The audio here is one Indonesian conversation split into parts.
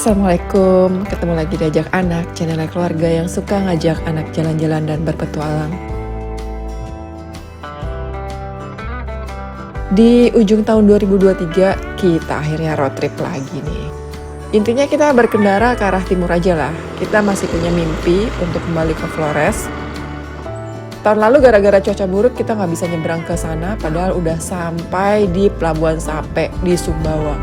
Assalamualaikum, ketemu lagi di Ajak Anak, channel keluarga yang suka ngajak anak jalan-jalan dan berpetualang. Di ujung tahun 2023, kita akhirnya road trip lagi nih. Intinya kita berkendara ke arah timur aja lah. Kita masih punya mimpi untuk kembali ke Flores. Tahun lalu gara-gara cuaca buruk kita nggak bisa nyebrang ke sana, padahal udah sampai di Pelabuhan Sape di Sumbawa.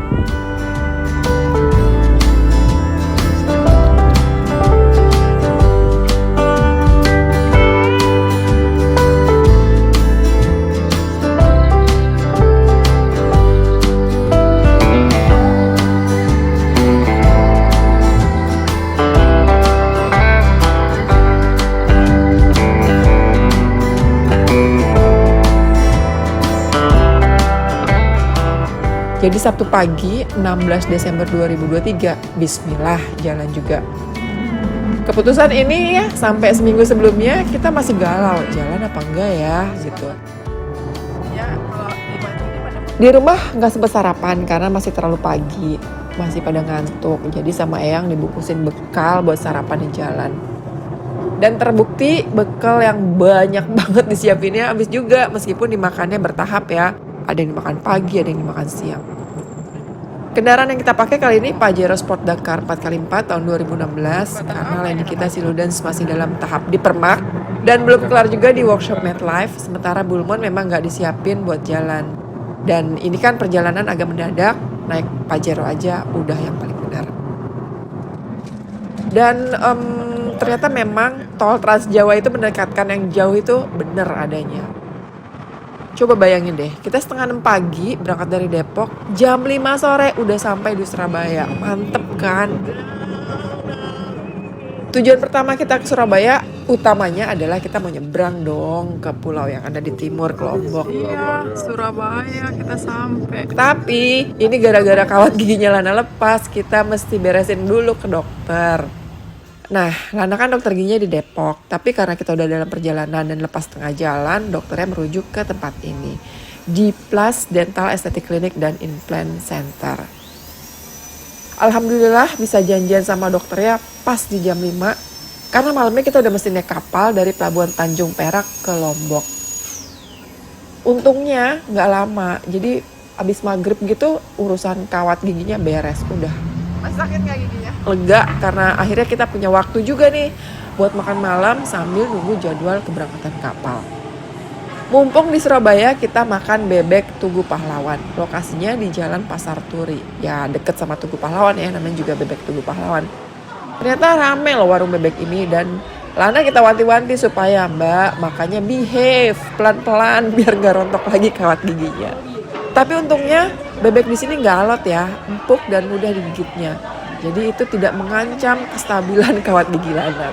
Jadi Sabtu pagi 16 Desember 2023, bismillah jalan juga. Keputusan ini ya sampai seminggu sebelumnya kita masih galau, jalan apa enggak ya gitu. Di rumah nggak sempat sarapan karena masih terlalu pagi, masih pada ngantuk. Jadi sama Eyang dibungkusin bekal buat sarapan di jalan. Dan terbukti bekal yang banyak banget disiapinnya habis juga meskipun dimakannya bertahap ya. Ada yang dimakan pagi, ada yang dimakan siang. Kendaraan yang kita pakai kali ini Pajero Sport Dakar 4x4 tahun 2016 karena lainnya kita Siludens masih dalam tahap dipermak dan belum kelar juga di workshop MedLife, sementara Bulmon memang nggak disiapin buat jalan. Dan ini kan perjalanan agak mendadak, naik Pajero aja udah yang paling benar. Dan ternyata memang tol Trans Jawa itu mendekatkan yang jauh itu bener adanya. Coba bayangin deh, kita setengah 6 pagi berangkat dari Depok, jam 5 sore udah sampai di Surabaya. Mantep kan? Tujuan pertama kita ke Surabaya, utamanya adalah kita mau nyebrang dong ke pulau yang ada di timur, ke Lombok. Iya, Surabaya kita sampai. Tapi ini gara-gara kawat giginya Lana lepas, kita mesti beresin dulu ke dokter. Nah, Lana kan dokter giginya di Depok, tapi karena kita udah dalam perjalanan dan lepas tengah jalan, dokternya merujuk ke tempat ini, di Plus Dental Aesthetic Clinic dan Implant Center. Alhamdulillah bisa janjian sama dokternya pas di jam 5, karena malamnya kita udah mesti naik kapal dari Pelabuhan Tanjung Perak ke Lombok. Untungnya nggak lama, jadi abis maghrib gitu urusan kawat giginya beres, udah. Masih sakit nggak giginya? Lega karena akhirnya kita punya waktu juga nih buat makan malam sambil nunggu jadwal keberangkatan kapal. Mumpung di Surabaya kita makan bebek Tugu Pahlawan. Lokasinya di Jalan Pasar Turi. Ya deket sama Tugu Pahlawan ya, namanya juga bebek Tugu Pahlawan. Ternyata rame loh warung bebek ini dan Lana kita wanti-wanti supaya Mbak makanya behave pelan-pelan biar gak rontok lagi kawat giginya. Tapi untungnya bebek di sini nggak alot ya, empuk dan mudah digigitnya. Jadi itu tidak mengancam kestabilan kawat gigi Lana.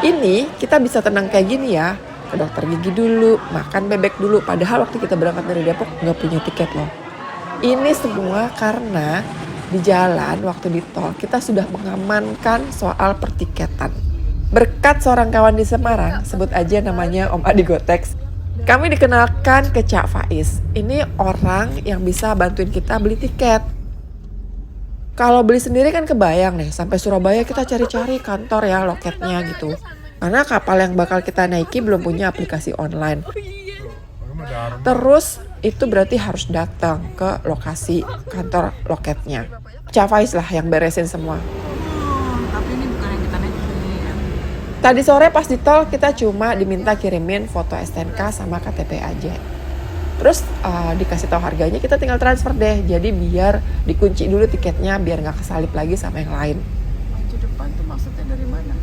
Ini kita bisa tenang kayak gini ya, ke dokter gigi dulu, makan bebek dulu. Padahal waktu kita berangkat dari Depok nggak punya tiket loh. Ini semua karena di jalan waktu di tol kita sudah mengamankan soal pertiketan. Berkat seorang kawan di Semarang, sebut aja namanya Om Adi Gotex. Kami dikenalkan ke Cak Faiz. Ini orang yang bisa bantuin kita beli tiket. Kalau beli sendiri kan kebayang nih, sampai Surabaya kita cari-cari kantor ya loketnya gitu. Karena kapal yang bakal kita naiki belum punya aplikasi online. Terus itu berarti harus datang ke lokasi kantor loketnya. Cak Faiz lah yang beresin semua. Tapi ini bukan yang kita naikin. Tadi sore pas di tol kita cuma diminta kirimin foto STNK sama KTP aja. Terus dikasih tahu harganya, kita tinggal transfer deh. Jadi biar dikunci dulu tiketnya biar nggak kesalip lagi sama yang lain. Maju depan tuh maksudnya dari mana?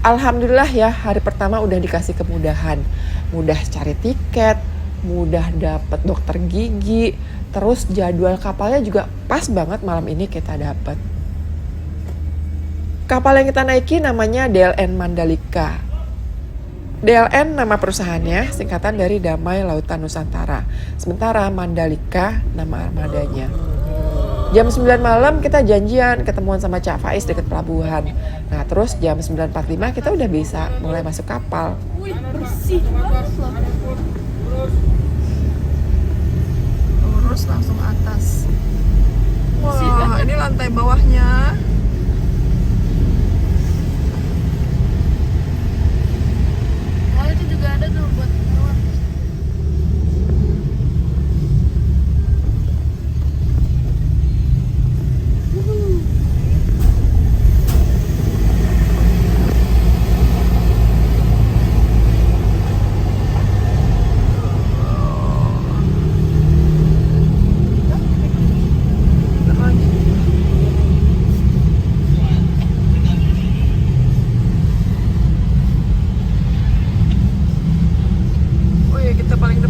Alhamdulillah ya hari pertama udah dikasih kemudahan. Mudah cari tiket, mudah dapet dokter gigi. Terus jadwal kapalnya juga pas banget malam ini kita dapet. Kapal yang kita naiki namanya DLN Mandalika. DLN nama perusahaannya singkatan dari Damai Lautan Nusantara. Sementara Mandalika nama armadanya. Jam 9 malam kita janjian ketemuan sama Cak Faiz deket pelabuhan. Nah terus jam 9.45 kita udah bisa mulai masuk kapal. Wih bersih banget loh. Lurus langsung atas.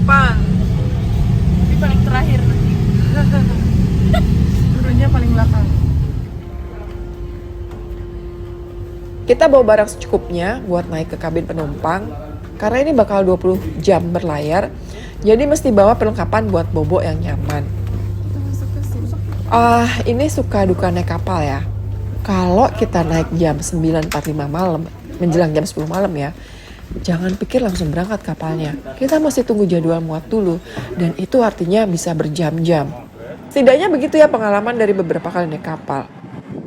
depan. Di paling terakhir nanti. Turunnya paling belakang. Kita bawa barang secukupnya buat naik ke kabin penumpang. Karena ini bakal 20 jam berlayar, jadi mesti bawa perlengkapan buat bobo yang nyaman. Kita masuk ke sini. Ini suka duka naik kapal ya. Kalau kita naik jam 9.45 malam, menjelang jam 10 malam ya, jangan pikir langsung berangkat kapalnya. Kita mesti tunggu jadwal muat dulu, dan itu artinya bisa berjam-jam. Setidaknya begitu ya pengalaman dari beberapa kali naik kapal.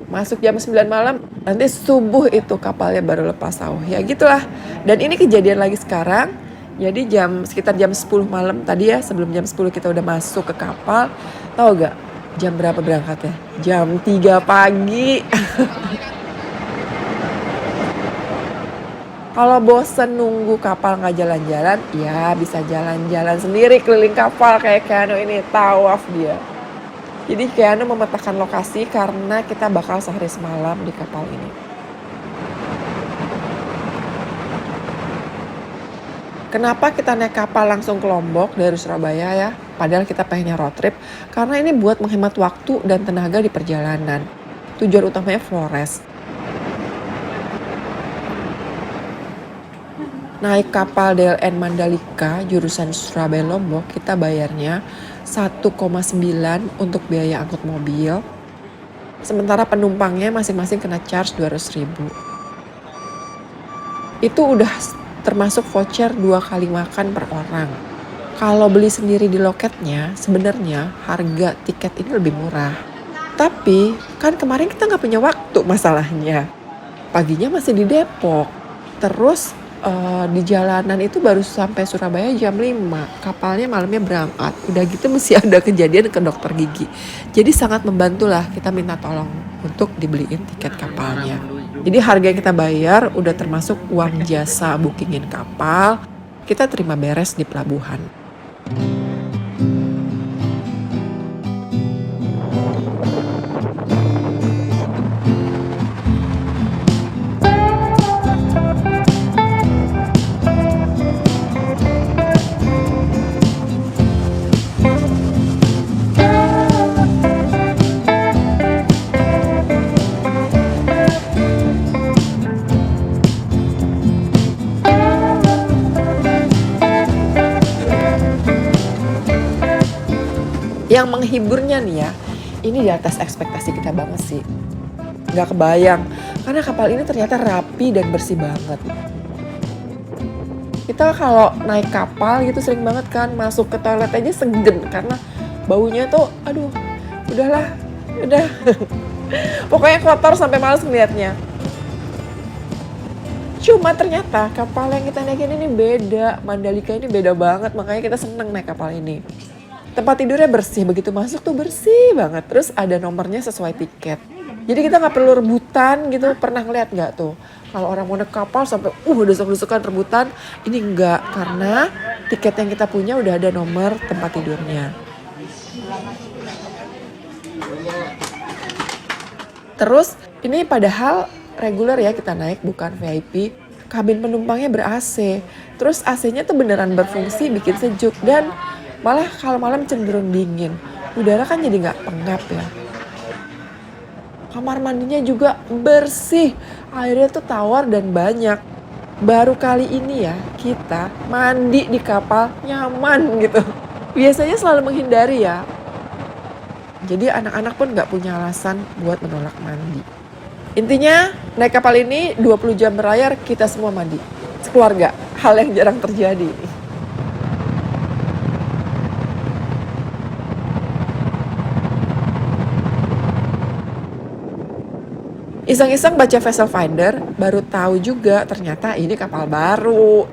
Masuk jam 9 malam, nanti subuh itu kapalnya baru lepas sauh. Ya gitulah. Dan ini kejadian lagi sekarang. Jadi sekitar jam 10 malam tadi ya, sebelum jam 10 kita udah masuk ke kapal. Tahu gak jam berapa berangkatnya? Jam 3 pagi. Kalau bosen nunggu kapal nggak jalan-jalan, ya bisa jalan-jalan sendiri keliling kapal kayak Keanu ini, tawaf dia. Jadi Keanu memetakan lokasi karena kita bakal sehari semalam di kapal ini. Kenapa kita naik kapal langsung ke Lombok dari Surabaya ya? Padahal kita pengennya road trip, karena ini buat menghemat waktu dan tenaga di perjalanan. Tujuan utamanya Flores. Naik kapal DLN Mandalika jurusan Surabaya Lombok, kita bayarnya 1,9 untuk biaya angkut mobil. Sementara penumpangnya masing-masing kena charge 200.000. Itu udah termasuk voucher 2 kali makan per orang. Kalau beli sendiri di loketnya, sebenarnya harga tiket ini lebih murah. Tapi kan kemarin kita nggak punya waktu masalahnya. Paginya masih di Depok. Terus di jalanan itu baru sampai Surabaya jam 5. Kapalnya malamnya berangkat. Udah gitu mesti ada kejadian ke dokter gigi. Jadi sangat membantulah kita minta tolong untuk dibeliin tiket kapalnya. Jadi harga yang kita bayar udah termasuk uang jasa bookingin kapal. Kita terima beres di pelabuhan. Yang menghiburnya nih ya, ini di atas ekspektasi kita banget sih. Nggak kebayang, karena kapal ini ternyata rapi dan bersih banget. Kita kalau naik kapal gitu sering banget kan, masuk ke toilet aja segen, karena baunya tuh, aduh, udahlah, udah. Pokoknya kotor sampai males ngeliatnya. Cuma ternyata kapal yang kita naikin ini beda, Mandalika ini beda banget, makanya kita seneng naik kapal ini. Tempat tidurnya bersih, begitu masuk tuh bersih banget. Terus ada nomornya sesuai tiket. Jadi kita nggak perlu rebutan gitu. Pernah ngeliat nggak tuh? Kalau orang mau naik kapal sampai desek-desekan rebutan. Ini enggak, karena tiket yang kita punya udah ada nomor tempat tidurnya. Terus ini padahal reguler ya kita naik, bukan VIP. Kabin penumpangnya ber-AC. Terus AC-nya tuh beneran berfungsi bikin sejuk. Dan malah kalau malam cenderung dingin. Udara kan jadi nggak pengap ya. Kamar mandinya juga bersih. Airnya tuh tawar dan banyak. Baru kali ini ya kita mandi di kapal nyaman gitu. Biasanya selalu menghindari ya. Jadi anak-anak pun nggak punya alasan buat menolak mandi. Intinya naik kapal ini 20 jam berlayar kita semua mandi. Sekeluarga. Hal yang jarang terjadi. Iseng-iseng baca Vessel Finder, baru tahu juga ternyata ini kapal baru.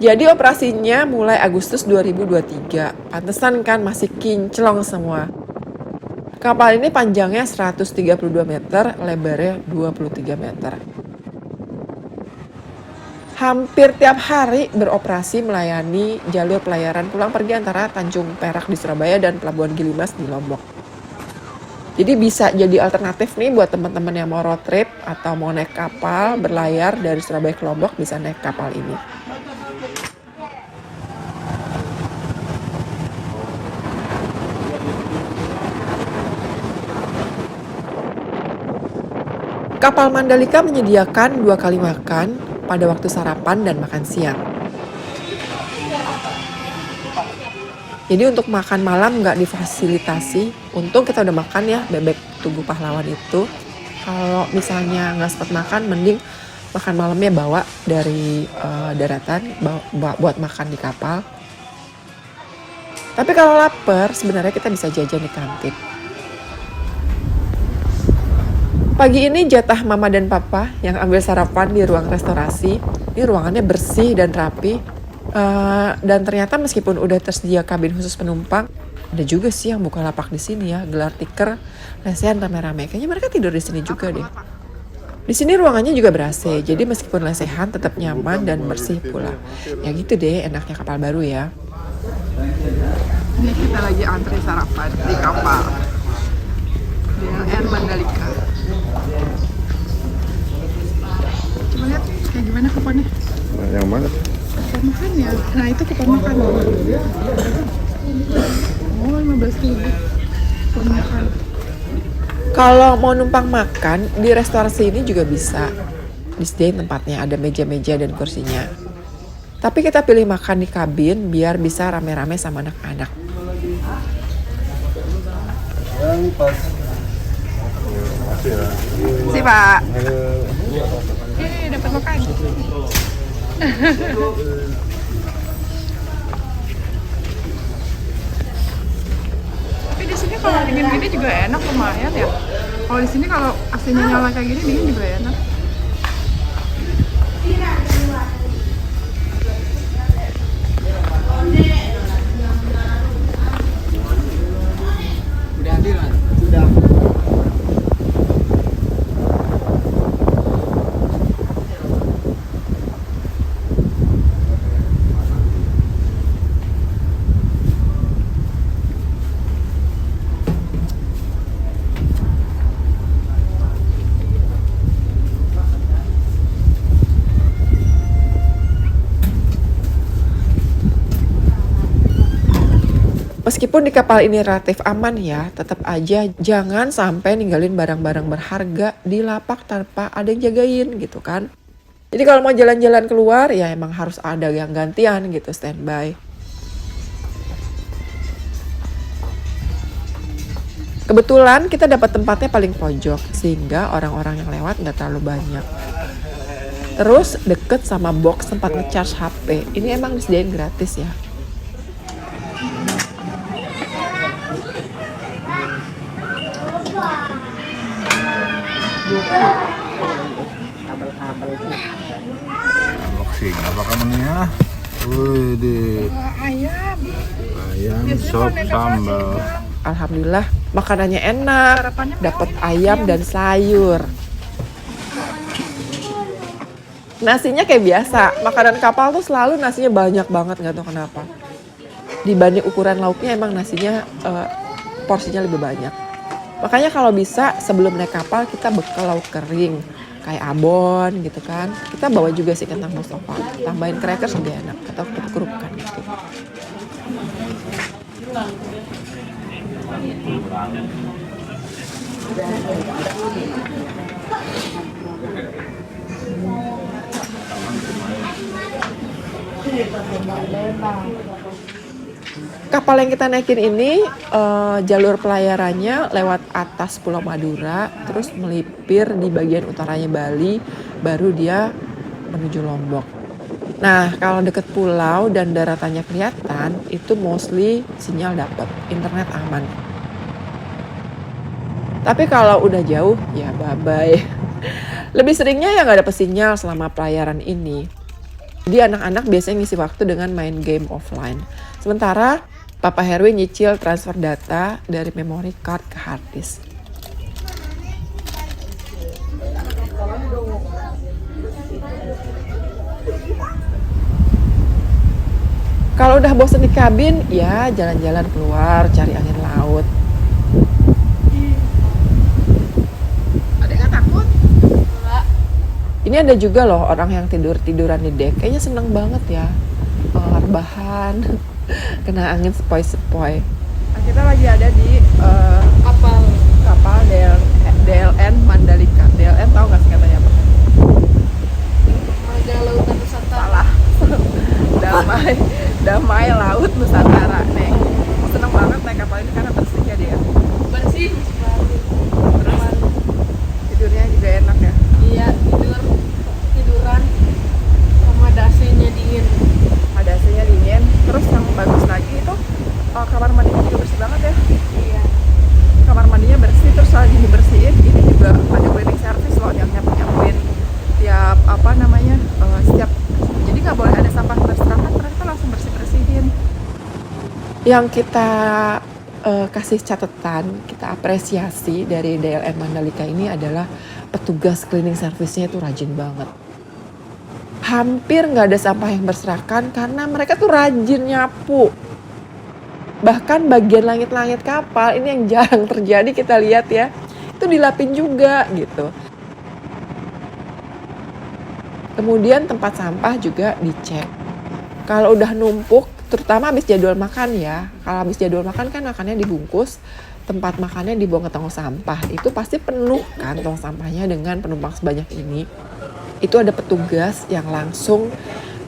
Jadi operasinya mulai Agustus 2023. Pantesan kan masih kinclong semua. Kapal ini panjangnya 132 meter, lebarnya 23 meter. Hampir tiap hari beroperasi melayani jalur pelayaran pulang pergi antara Tanjung Perak di Surabaya dan Pelabuhan Gilimas di Lombok. Jadi bisa jadi alternatif nih buat teman-teman yang mau road trip atau mau naik kapal berlayar dari Surabaya ke Lombok, bisa naik kapal ini. Kapal Mandalika menyediakan 2 kali makan pada waktu sarapan dan makan siang. Jadi untuk makan malam nggak difasilitasi. Untung kita udah makan ya bebek Tugu Pahlawan itu. Kalau misalnya nggak sempat makan, mending makan malamnya bawa dari daratan buat makan di kapal. Tapi kalau lapar, sebenarnya kita bisa jajan di kantin. Pagi ini jatah mama dan papa yang ambil sarapan di ruang restorasi. Ini ruangannya bersih dan rapi. Dan ternyata meskipun udah tersedia kabin khusus penumpang, ada juga sih yang buka lapak di sini ya, gelar tikar, lesehan rame-rame. Kayaknya mereka tidur di sini juga deh. Di sini ruangannya juga ber-AC, jadi meskipun lesehan tetap nyaman dan bersih pula. Ya gitu deh, enaknya kapal baru ya. Ini kita lagi antri sarapan di kapal DLR Mandalika. Coba lihat kayak gimana kuponnya. Yang mana? Kupon makan ya. Nah itu kupon makan. Oh 15.000 kupon makan. Kalau mau numpang makan, di restorasi ini juga bisa. Disediain tempatnya, ada meja-meja dan kursinya. Tapi kita pilih makan di kabin biar bisa rame-rame sama anak-anak. Yang pas. Si Pak. Dapat makan. Tapi di sini kalau dingin gini juga enak, lumayan ya. Kalau di sini kalau AC-nya nyala kayak gini dingin juga enak. Meskipun di kapal ini relatif aman ya, tetap aja jangan sampai ninggalin barang-barang berharga di lapak tanpa ada yang jagain gitu kan. Jadi kalau mau jalan-jalan keluar ya emang harus ada yang gantian gitu, standby. Kebetulan kita dapat tempatnya paling pojok sehingga orang-orang yang lewat nggak terlalu banyak. Terus deket sama box tempat ngecharge HP. Ini emang disediain gratis ya. Unboxing apa kamunya? Wih deh. Ayam. Ayam sop sambal. Alhamdulillah makanannya enak, dapat ayam dan sayur. Nasinya kayak biasa, makanan kapal tuh selalu nasinya banyak banget, nggak tahu kenapa. Dibanding ukuran lauknya emang nasinya porsinya lebih banyak. Makanya kalau bisa sebelum naik kapal kita bekal lauk kering, kayak abon gitu kan. Kita bawa juga sih kentang Mustafa, tambahin crackers lebih enak atau kerupuk-kerupukan gitu. Kapal yang kita naikin ini jalur pelayarannya lewat atas Pulau Madura, terus melipir di bagian utaranya Bali, baru dia menuju Lombok. Nah, kalau deket pulau dan daratannya kelihatan, itu mostly sinyal dapat, internet aman. Tapi kalau udah jauh, ya bye-bye. Lebih seringnya ya nggak dapet sinyal selama pelayaran ini. Jadi anak-anak biasanya ngisi waktu dengan main game offline. Sementara Papa Herwi nyicil transfer data dari memory card ke hard disk. Kalau udah bosan di kabin, ya jalan-jalan keluar, cari angin laut. Ada nggak takut? Ini ada juga loh orang yang tiduran di dek. Kayaknya seneng banget ya. Rebahan, kena angin sepoi-sepoi. Nah, kita lagi ada di kapal DLN Mandalika. DLN tahu nggak singkatannya apa? Marga Lautan Nusantara. Salah. Damai Laut Nusantara. Nih, seneng banget naik kapal ini karena bersih ya dia. Bersih, baru. Terus tidurnya juga enak ya. Iya, tiduran sama AC-nya dingin. Ada AC-nya dingin. Terus yang bagus lagi itu kamar mandinya juga bersih banget ya. Iya. Kamar mandinya bersih, terus lagi dibersihin ini juga ada cleaning service loh yang nyapuin tiap setiap, jadi nggak boleh ada sampah berserakan, mereka langsung bersihin. Yang kita kasih catatan, kita apresiasi dari DLN Mandalika ini adalah petugas cleaning service-nya itu rajin banget. Hampir nggak ada sampah yang berserakan karena mereka tuh rajin nyapu. Bahkan bagian langit-langit kapal ini yang jarang terjadi kita lihat ya, itu dilapin juga gitu. Kemudian tempat sampah juga dicek. Kalau udah numpuk, terutama habis jadwal makan ya. Kalau habis jadwal makan kan makannya dibungkus, tempat makannya dibuang ke tong sampah. Itu pasti penuh kan tong sampahnya dengan penumpang sebanyak ini. Itu ada petugas yang langsung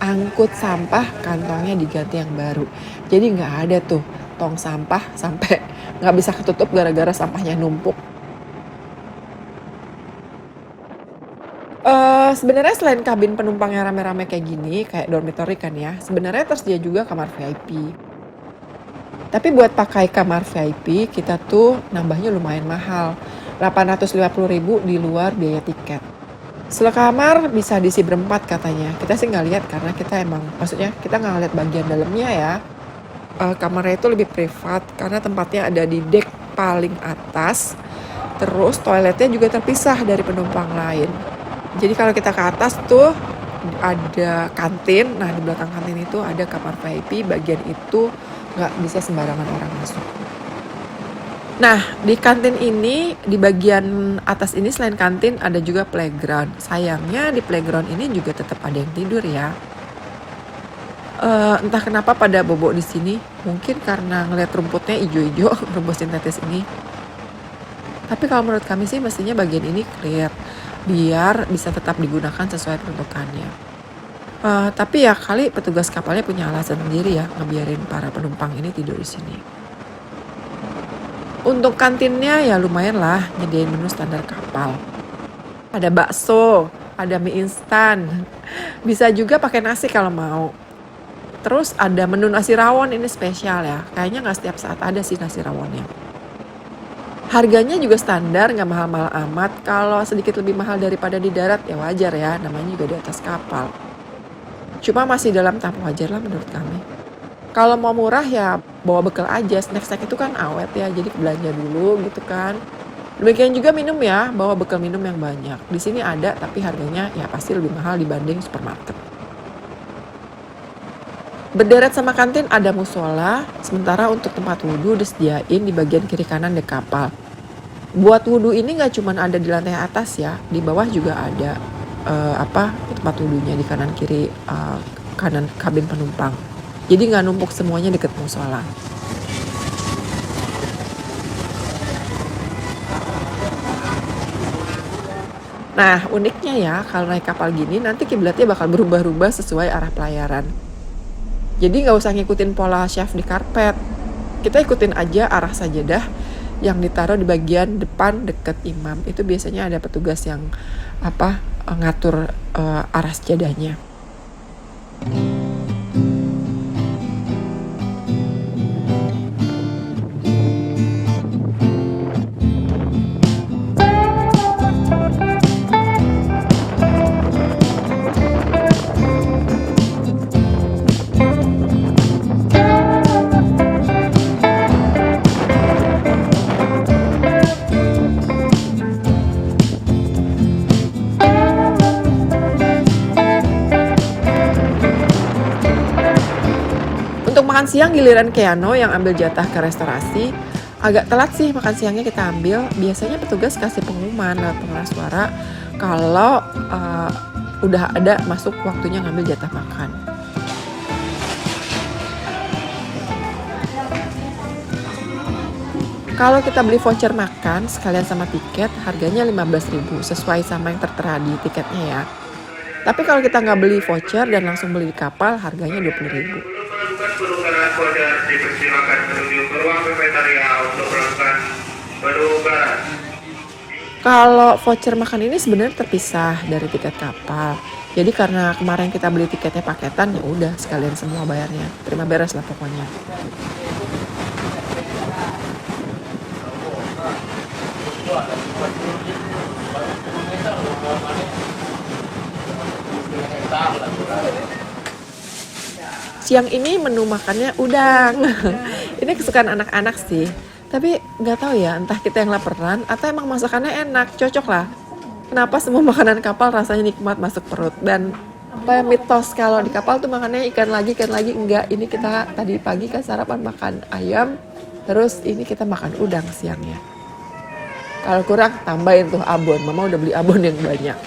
angkut sampah, kantongnya diganti yang baru. Jadi nggak ada tuh tong sampah sampai nggak bisa ketutup gara-gara sampahnya numpuk. Sebenarnya selain kabin penumpang yang rame-rame kayak gini, kayak dormitory kan ya, sebenarnya tersedia juga kamar VIP. Tapi buat pakai kamar VIP, kita tuh nambahnya lumayan mahal. 850.000 di luar biaya tiket. Sekamar bisa diisi berempat katanya. Kita sih nggak lihat karena kita maksudnya kita nggak lihat bagian dalamnya ya. Kamarnya itu lebih privat karena tempatnya ada di deck paling atas. Terus toiletnya juga terpisah dari penumpang lain. Jadi kalau kita ke atas tuh ada kantin. Nah di belakang kantin itu ada kamar VIP. Bagian itu nggak bisa sembarangan orang masuk. Nah di kantin ini, di bagian atas ini selain kantin ada juga playground. Sayangnya di playground ini juga tetap ada yang tidur ya. Entah kenapa pada bobok di sini. Mungkin karena ngeliat rumputnya ijo-ijo, rumput sintetis ini. Tapi kalau menurut kami sih mestinya bagian ini clear biar bisa tetap digunakan sesuai peruntukannya. Tapi ya kali petugas kapalnya punya alasan sendiri ya ngebiarin para penumpang ini tidur di sini. Untuk kantinnya ya lumayan lah nyediain menu standar kapal. Ada bakso, ada mie instan, bisa juga pakai nasi kalau mau. Terus ada menu nasi rawon, ini spesial ya. Kayaknya nggak setiap saat ada sih nasi rawonnya. Harganya juga standar, nggak mahal-mahal amat. Kalau sedikit lebih mahal daripada di darat ya wajar ya, namanya juga di atas kapal. Cuma masih dalam tahap wajar lah menurut kami. Kalau mau murah ya bawa bekal aja, snack-snack itu kan awet ya, jadi belanja dulu gitu kan. Demikian juga minum ya, bawa bekal minum yang banyak. Di sini ada tapi harganya ya pasti lebih mahal dibanding supermarket. Berderet sama kantin ada musola, sementara untuk tempat wudhu disediain di bagian kiri kanan dek kapal. Buat wudhu ini nggak cuma ada di lantai atas ya, di bawah juga ada tempat wudhunya di kanan kiri kanan kabin penumpang. Jadi nggak numpuk semuanya deket musola. Nah uniknya ya kalau naik kapal gini nanti kiblatnya bakal berubah-ubah sesuai arah pelayaran. Jadi nggak usah ngikutin pola chef di karpet. Kita ikutin aja arah sajadah yang ditaruh di bagian depan deket imam. Itu biasanya ada petugas yang ngatur arah sajadahnya. Makan siang giliran Keano yang ambil jatah ke restorasi. Agak telat sih makan siangnya kita ambil. Biasanya petugas kasih pengumuman lewat pengeras suara kalau udah ada masuk waktunya ngambil jatah makan. Kalau kita beli voucher makan sekalian sama tiket, harganya 15.000 sesuai sama yang tertera di tiketnya ya. Tapi kalau kita nggak beli voucher dan langsung beli di kapal, harganya 20.000. Penukaran voucher dipersilakan menuju ke ruang kafetaria untuk melakukan penukaran. Kalau voucher makan ini sebenarnya terpisah dari tiket kapal. Jadi karena kemarin kita beli tiketnya paketan, ya udah sekalian semua bayarnya. Terima beres lah pokoknya. Siang ini menu makannya udang. Ini kesukaan anak-anak sih. Tapi nggak tahu ya, entah kita yang laparan atau emang masakannya enak, cocok lah. Kenapa semua makanan kapal rasanya nikmat masuk perut. Dan apa mitos kalau di kapal tuh makannya ikan lagi, enggak. Ini kita tadi pagi kan sarapan makan ayam, terus ini kita makan udang siangnya. Kalau kurang tambahin tuh abon, mama udah beli abon yang banyak.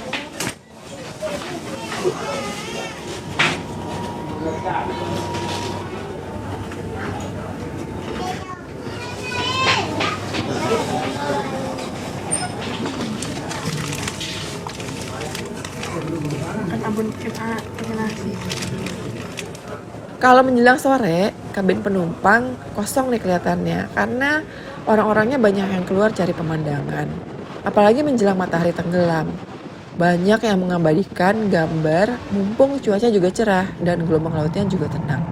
Makan abon pakai nasi. Kalau menjelang sore, kabin penumpang kosong nih kelihatannya karena orang-orangnya banyak yang keluar cari pemandangan. Apalagi menjelang matahari tenggelam. Banyak yang mengabadikan gambar mumpung cuaca juga cerah dan gelombang lautnya juga tenang.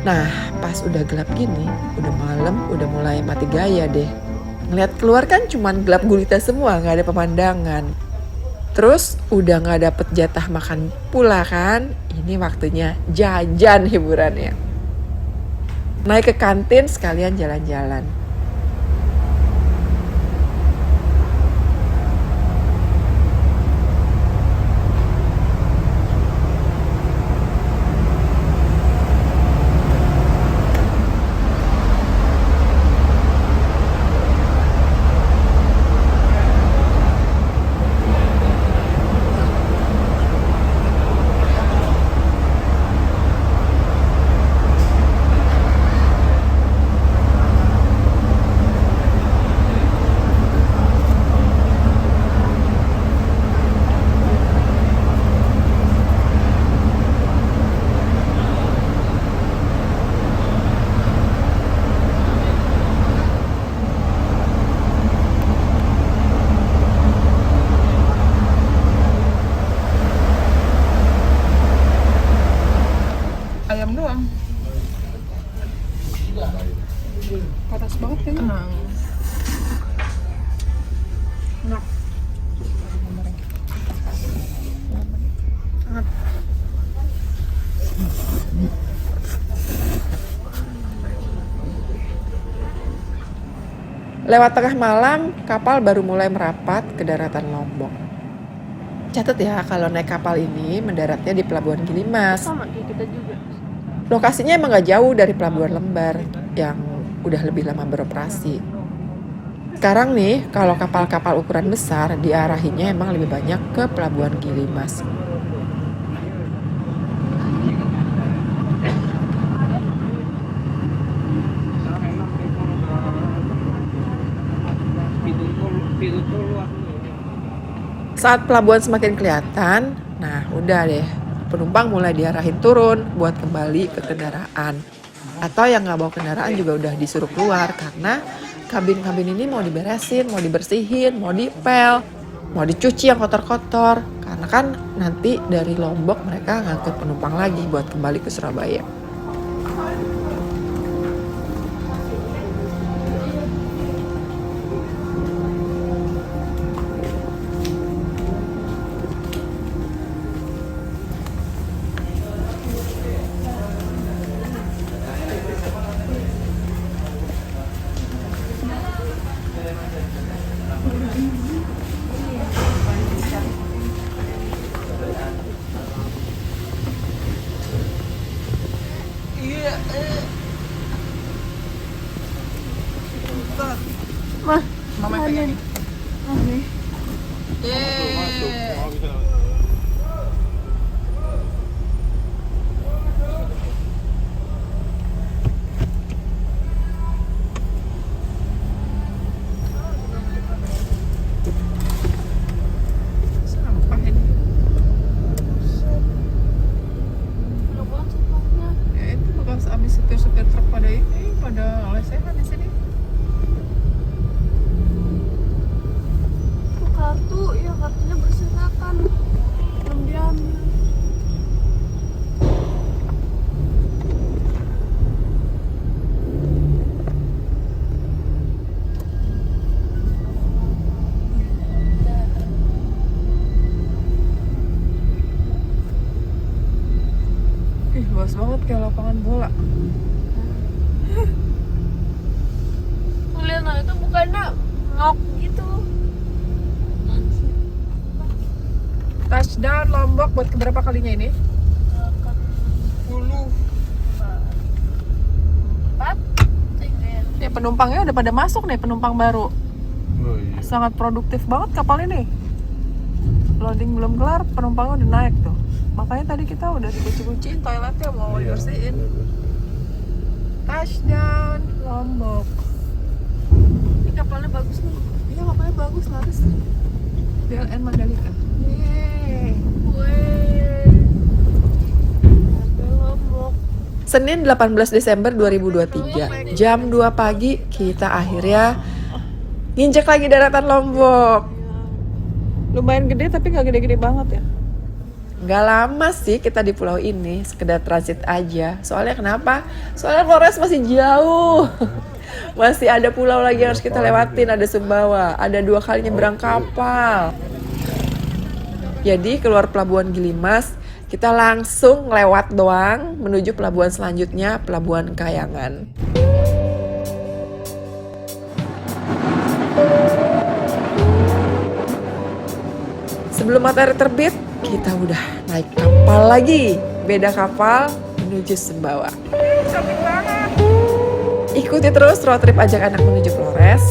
Nah, pas udah gelap gini, udah malam, udah mulai mati gaya deh. Ngeliat keluar kan cuman gelap gulita semua, gak ada pemandangan. Terus udah gak dapet jatah makan pula kan, ini waktunya jajan hiburannya. Naik ke kantin sekalian jalan-jalan. Ayam doang. Panas banget kan? Enak. Lewat tengah malam, kapal baru mulai merapat ke daratan Lombok. Catat ya, kalau naik kapal ini mendaratnya di Pelabuhan Gilimas. Sama kayak kita juga. Lokasinya emang gak jauh dari Pelabuhan Lembar yang udah lebih lama beroperasi. Sekarang nih, kalau kapal-kapal ukuran besar diarahinnya emang lebih banyak ke Pelabuhan Gilimas. Saat pelabuhan semakin kelihatan, nah udah deh, penumpang mulai diarahin turun buat kembali ke kendaraan. Atau yang nggak bawa kendaraan juga udah disuruh keluar karena kabin-kabin ini mau diberesin, mau dibersihin, mau dipel, mau dicuci yang kotor-kotor. Karena kan nanti dari Lombok mereka ngangkut penumpang lagi buat kembali ke Surabaya. banget. Mah, Mama yang pegang nih. nih. Yeay. Sampah ini. Banyak banget sampahnya. Ya itu bekas abis supir-supir truk pada ini, pada lesehan di sini. Tuh kartu, ya kartunya berserakan. Belum diambil. Ih, luas banget kayak lapangan bola. Tuh lihat, nah itu bukannya ngok gitu. Touchdown Lombok buat keberapa kalinya ini? 10. 4 tinggal. Ya penumpangnya udah pada masuk nih, penumpang baru. Oh iya. Sangat produktif banget kapal ini. Loading belum kelar, penumpangnya udah naik tuh. Makanya tadi kita udah dicuci-cuciin toiletnya, mau Iya. dibersihin. Touchdown Lombok. Ini kapalnya bagus nih. Iya kapalnya bagus, laris. BLN Mandalika. Yeay. Weh. Sampai Lombok. Senin 18 Desember 2023, jam 2 pagi kita akhirnya nginjek lagi daratan Lombok. Lumayan gede tapi nggak gede-gede banget ya. Nggak lama sih kita di pulau ini, sekedar transit aja. Soalnya kenapa? Soalnya Flores masih jauh. Masih ada pulau lagi yang harus kita lewatin, ada Sumbawa, ada 2 kali nyebrang kapal. Jadi keluar pelabuhan Gilimas, kita langsung lewat doang menuju pelabuhan selanjutnya, Pelabuhan Kayangan. Sebelum matahari terbit, kita udah naik kapal lagi. Beda kapal menuju Sumbawa. Cantik banget. Ikuti terus road trip ajak anak menuju Flores.